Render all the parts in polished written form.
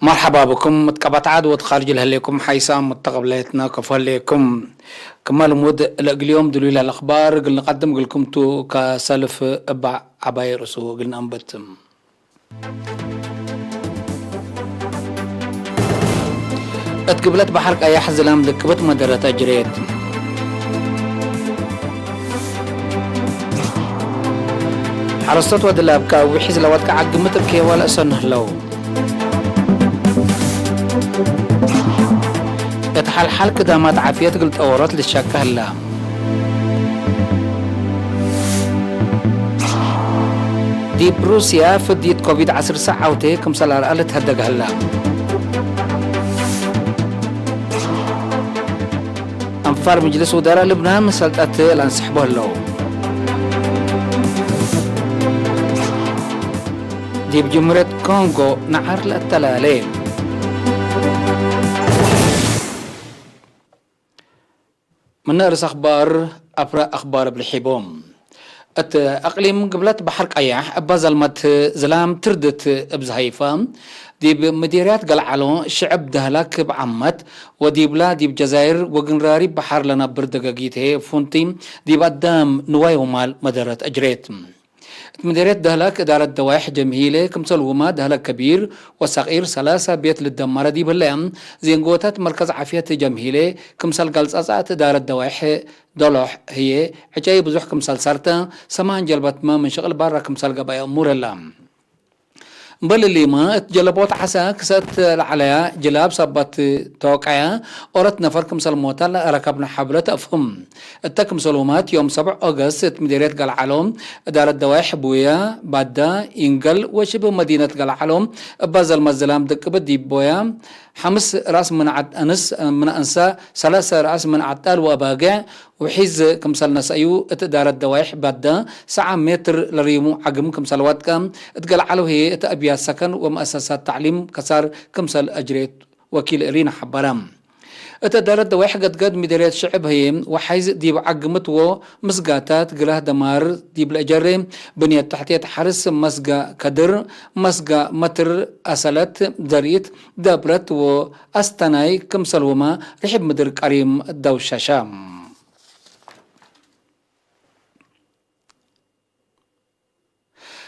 مرحبا بكم متقبط عاد وتخارج لكم حيسام متقبلتنا كفليكم كمال مود اليوم دليل الاخبار قلنا نقدم لكم تو كسلف ابع عباي رسو قلنا انبتم اتقبلت بحرك اي حزلام لكبت مدرة اجريت حرصت ودلابكا وحيز لواتك عقمت بكي ولا اسنه لو يتحل كده ما تعافيت قلت اورات للشك هلا دي بروسيا فديت كوفيد 10 ساعة وتهيك مسلار قالت هدق هلا انفار مجلس وزراء لبنان مسلطات لانسحبوه له دي بجمهورية كونغو نعر للتلالي من نقرس أخبار أفرا أخبار بالحبوم أقليم قبلت بحر قياح أبا ظلمت زلام تردت بزهيفة دي بمديريات قلعلو الشعب دهلاك بعمت ودي بلا دي بجزائر وقنراري بحر لنا بردقاقيته فونتي دي بقدام نواي ومال مدارات أجريت مديرية دهلك إدارة دوايح جمهيلة كمسل وما دهلك كبير وصغير ثلاثة بيت للدمارة دي باللام زين قوتات مركز عافية جمهيلة كمسل قلصات إدارة دوايح دولح هي عجايب بزوح كمسل سارتا سمان جلبت ما من شغل بارا كمسل قبايا أمور اللام بل اللي ما جلبوت حسا كسات عليها جلاب صبت توقعها أورت نفر كمسل موتا ركبنا حبلة أفهم التكم سلومات يوم 7 أغسطس مديرية قلعلوم إدارة دوايح بويا بعد إنجل وشبه مدينة قلعلوم بازل مزلام دك بدي بويا 5 رأس من أنس من أنسا 3 رأس من عتال وأباقع وحيز كمسل نسأيو إدارة دوايح بعد ساعة متر لريمو عقم كمسل واتكم اتقلعلو هي اتأبيا سكن ومؤسسات تعليم كسار كمسل أجريت وكيل إرينا حبرام اتدارت دوايح قد مديرية الشعب هي وحيز دي بعقمت ومسقاتات قله دمار دي بالأجر بنية تحتية حرس مسقا كدر مسقا متر أسلت دريت دابرت وأستناي كمسل وما رحب مدر كريم دوشاشام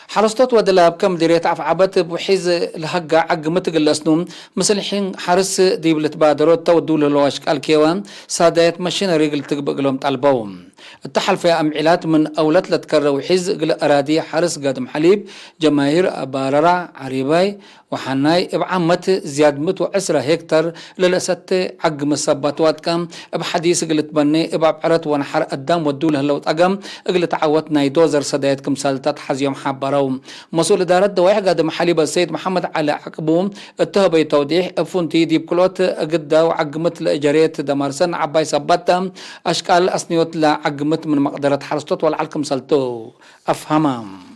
حرستات ودلاب كم ديريت عفعبت بحيز الهجة عقمت قلسنوم مثل الحين حرس ديب لتبادروا تودوا للواش الكيوان سادات مشينا رجل تقبق لهم طالبوهم التحل في أمعيلات من أولاد لتكرر وحيز قل أرادي حرس قادم حليب جماهير أباررع عريباي وحناي بعمت زياد 110 هكتار للأسات عقم الصبات واتكم بحديث قلت بني بعرت ونحر قدام ودوله لو تقم قلت عوتنا يدوزر سدايتكم سالتات حزيوم حبروا مسؤول إدارة دوايح قادم حليب السيد محمد علي عقبوم اتهبي توضيح فونتي دي بكلوت قدا وعقمت لإجاريت دمارسن عباي صباتا أشكال أصنيوت لعقمت من مقدرة حرستوت والعلكم سالتو أفهمام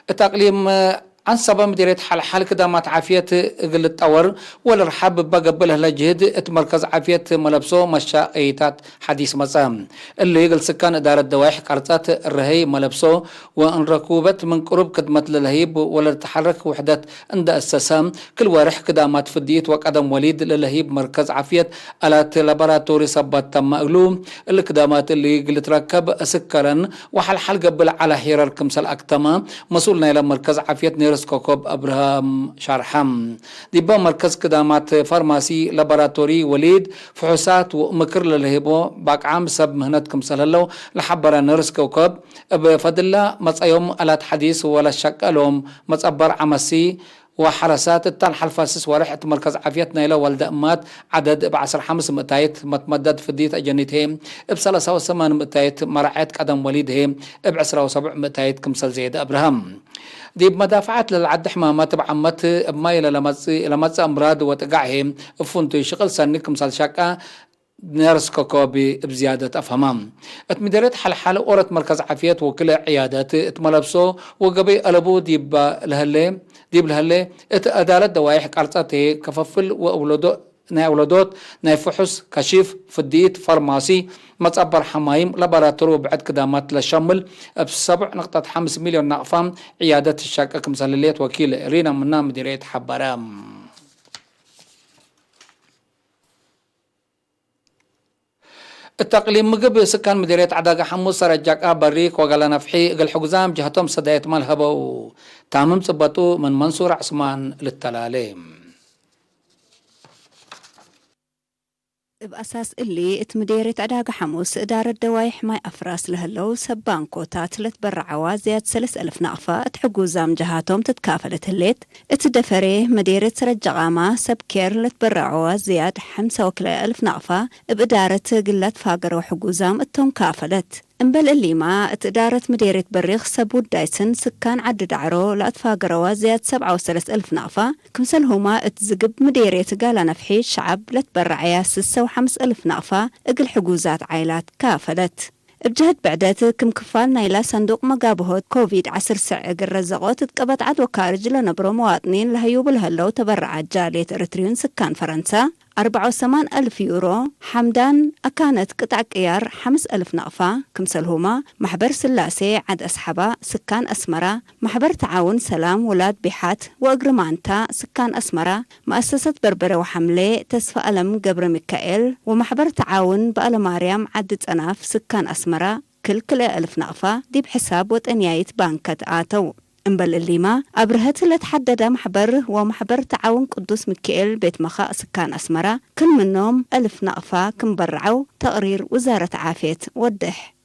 التقليم عن سبب مديرية حال كده ما تعافية قلة طور والرحاب بقبله لجهد اتمركز عافية ملبسو مشا ايتات حديث مسام اللي يقل سكان ادارة دوايح قرطات الرهي ملبسو وان ركوبت من قرب كدمة للهيب ولا تحرك وحدات عند السسام كل وارح كده ما تفديت وقدم وليد للهيب مركز عافية الات لابراتوري صبات تم اقلوم الكدامات اللي يقل تركب سكرا وحل حل قبل على حيرار كمسل اكتما مسؤولنا الى مركز عافية نير كوكب أبراهام شرحم ديبا مركز كدامات فارماسي لابراتوري وليد فحوصات ومكر للهبو باك عام سب مهنتكم سلالو لحبر نرس كوكب بفضل مصايوم على حديث ولا شك لهم مصبر عمسي وحرسات التان حلفاسس ورحت مركز عافيتنا إلى والدأمات عدد بعشر 5 متايت متمدد فديت أجنيتهم بسلسة وثمان متايت مرعيت قدم وليدهم بعشرة 7 متايت كمسل زيد أبراهام دي بمدافعات للعد حمامات بعمت بما إلى لمس أمراض وتقعهم فونتو شغل سنك كمسل شاكا نرس كوكوبي بزيادة أفهمام اتمدرت حل أورت مركز عافية وكل عيادات اتملبسو وقبي ألبو ديب لهالي ات أدالة دوايح قرصاته كففل وأولادو ناي أولادات ناي فحص كشف فديت فارماسي متصبر حمايم لابراتورو بعد كدامات للشمل ب7.5 مليون نقفة عيادة الشاكك مسلليت وكيل رينا منا مديرية حبرام. التقليم مجب سكان مديرية عداقة حمص رجاك بريك وقال نفحي قال حقزام جهتهم صدايت مالهبو تامم صبتو من منصور عثمان للتلاليم. بأساس اللي اتمديرة عداقة حموس إدارة دوايح ماي أفراس لهلو سبان كوتات لتبرعوا زياد 3000 نقفة اتحقو زام جهاتهم تتكافلت هليت اتدفريه مديرة رجغامة سبكير لتبرعوا زياد 5000 نقفة بإدارة قلت فاقر وحقو زام اتهم كافلت. انبل اللي ما اتدارة مديرة بريخ سبود دايسن سكان عدد عرو لأتفاقروا زياد 37,000 نقفة كمسل هما اتزقب مديرة قال نفحي الشعب لتبرعيا 56,000 نقفة اقل حقوزات عائلات كافلت. بجهد بعدات كم كفالنا إلى صندوق مقابهات كوفيد 10 اقل رزقوت تقبت عد وكارج لنبرو مواطنين لهيوب الهلو تبرعات جالية اريتريون سكان فرنسا 84,000 يورو. حمدان أكانت قطع قيار 5,000 نقفة كمسل هما محبر سلاسي عد أسحبا سكان أسمرة محبر تعاون سلام ولاد بيحات وأقرمانتا سكان أسمرة مؤسسة بربرة وحملة تسفى ألم قبر ميكائيل ومحبر تعاون بأل ماريام عدة أناف سكان أسمرة كل 1,000 نقفة دي بحساب وتنياية بانكة آتو. انبل اللي ما أبرهت اللي تحدد محبر ومحبر تعاون قدوس ميكائيل بيت مخاء سكان أسمرة كل منهم 1,000 نقفة كم برعوا تقرير وزارة عافية وضح.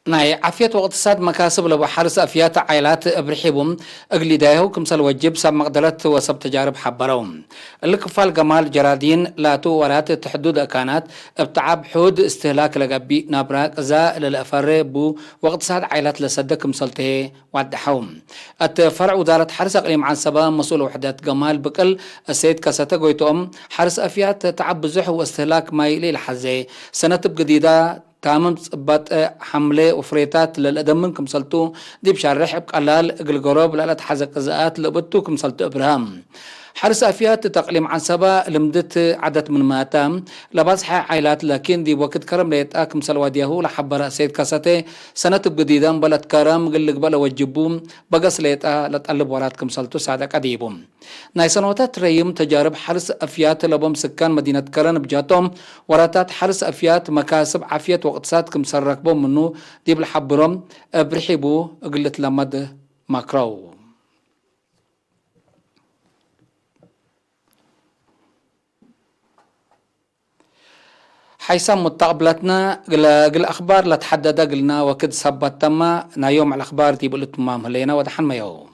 ناي عافية واقتصاد مكاسب لو حرس أفيات عائلات برحبهم أقلي دايهو كمسال وجب سب مقدرات وسب تجارب حبرهم الكفال جمال جرادين لاتو ورات تحدود أكانات ابتعاب حود استهلاك لقبي نابراك زا للأفر بو واقتصاد عائلات لصدق كمسالته وعدحوم التفرع وزارة حرس أقليم عن سبا مسؤول وحدات جمال بكل السيد كاساتا قويتهم حرس أفيات تعب بزح واستهلاك ماي للحزي سنة جديدة تامم صبات حملة وفريتات للأدم كمسلتو دي بشار رحب قلال قلقروب لالت حزق قزاءات لبتو كمسلتو إبراهام حرس أفيات تقليم عن سبا لمدت عدد من ماتام لبصح عائلات لكن دي وقت كرم ليتاك كمسل واديهو لحبرا سيد كاساتي سنة بجديدة بلد كرم قلق بلا وجبوم بقص ليتا لتقلب ورات كمسلتو سادك عديبوم ناي سنوات ريم تجارب حرس أفيات لبم سكان مدينة كرن بجاتهم وراتات حرس أفيات مكاسب عافية واقتصاد كمسل ركبهم منو دي بالحبرم برحبو قلت لمد ماكراو حيسم متقبلتنا قل أخبار لا تحدد قلنا وكد سبت تما نا يوم على الأخبار تيبقى التمام هلينا ودحن ما يو